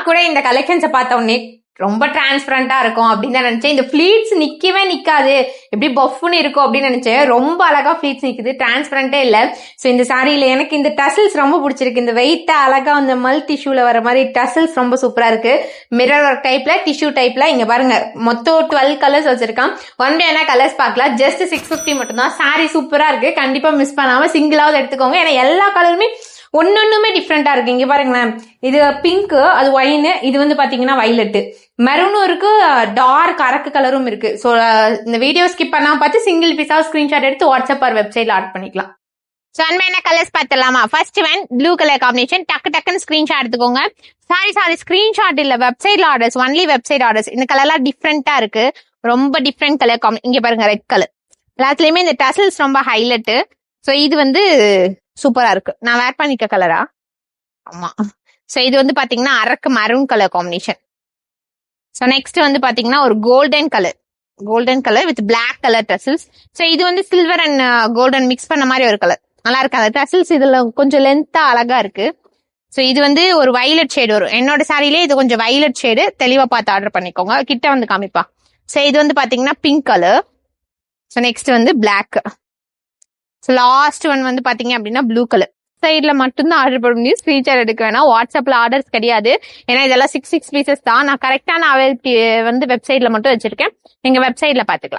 கூட இந்த கலெக்ஷன்ஸை பார்த்த உடனே ரொம்ப டிரான்ஸ்பரண்டா இருக்கும் அப்படின்னு தான் நினைச்சேன். இந்த ஃபிளீட்ஸ் நிக்கவே நிக்காது, எப்படி பஃப்னு இருக்கும் அப்படின்னு நினைச்சேன். ரொம்ப அழகா ஃபிளீட்ஸ் நிக்குது, டிரான்ஸ்பரண்டே இல்ல. ஸோ இந்த சாரியில எனக்கு இந்த டசல்ஸ் ரொம்ப பிடிச்சிருக்கு. இந்த வெயிட்டா அழகா அந்த மல் டிஷ்யூல வர மாதிரி டசல்ஸ் ரொம்ப சூப்பரா இருக்கு. மிரர் ஒர்க் டைப்ல, டிஷ்யூ டைப்ல. இங்க பாருங்க மொத்தம் 12 கலர்ஸ் வச்சிருக்கான். ஒன் டே கலர்ஸ் பார்க்கலாம். ஜஸ்ட் 650 மட்டும் தான். சாரி சூப்பரா இருக்கு, கண்டிப்பா மிஸ் பண்ணாம சிங்கிளாவது எடுத்துக்கோங்க. ஏன்னா எல்லா கலருமே ஒன்னொன்னுமே டிஃப்ரெண்டா இருக்கு. இங்க பாருங்களேன், இது பிங்க், அது ஒயின்னு, இது வந்து பாத்தீங்கன்னா வயலட்டு, மெரூனும் இருக்கு, டார்க் அரக்கு கலரும் இருக்கு. ஸோ இந்த வீடியோ ஸ்கிப் பண்ணாம பார்த்து சிங்கிள் பீஸா ஸ்கிரீன்ஷாட் எடுத்து வாட்ஸ்அப் ஆர் வெப்சைட்ல ஆட் பண்ணிக்கலாம். ஸோ அன்மையான கலர்ஸ் பார்த்துலாமா? First one blue colour combination. டக்குன்னு ஸ்கிரீன்ஷாட் எடுத்துக்கோங்க. சாரி ஸ்கிரீன்ஷாட் இல்ல, வெப்சைட்ல ஆர்டர்ஸ், ஒன்லி வெப்சைட் ஆர்டர்ஸ். இந்த கலர்லாம் டிஃப்ரெண்டா இருக்கு, ரொம்ப டிஃப்ரெண்ட் கலர் காம்பி. இங்க பாருங்க ரெட் கலர், எல்லாத்துலயுமே இந்த டசல்ஸ் ரொம்ப ஹைலைட். ஸோ இது வந்து சூப்பரா இருக்கு. நான் வேர் பண்ணிக்க கலரா? ஆமா. ஸோ இது வந்து பாத்தீங்கன்னா அரக்கு maroon colour combination. So next வந்து பாத்தீங்கன்னா ஒரு golden colour with black colour tassels. So இது வந்து சில்வர் அண்ட் கோல்டன் மிக்ஸ் பண்ண மாதிரி ஒரு கலர், நல்லா இருக்கு. அந்த டசல்ஸ் இதுல கொஞ்சம் லென்த்தா அழகா இருக்கு. ஸோ இது வந்து ஒரு வயலட் ஷேடு வரும். என்னோட சாரிலே இது கொஞ்சம் வயலட் ஷேடு, தெளிவா பார்த்து ஆர்டர் பண்ணிக்கோங்க. கிட்ட வந்து காமிப்பா. ஸோ இது வந்து பாத்தீங்கன்னா பிங்க் கலர். ஸோ நெக்ஸ்ட் வந்து பிளாக். ஸோ லாஸ்ட் ஒன் வந்து பாத்தீங்க அப்படின்னா ப்ளூ கலர். சைட்ல மட்டும்தான் ஆர்டர் பண்ண முடியும், ஸ்கிரீன்ஷாட் எடுக்க வேணாம். வாட்ஸ்அப்ல ஆர்டர்ஸ் கிடையாது, ஏன்னா இதெல்லாம் 6 பீசஸ் தான். நான் கரெக்டான அவைலபிலிட்டி வந்து வெப்சைட்ல மட்டும் வச்சிருக்கேன். எங்க வெப்சைட்ல பாத்துக்கலாம்.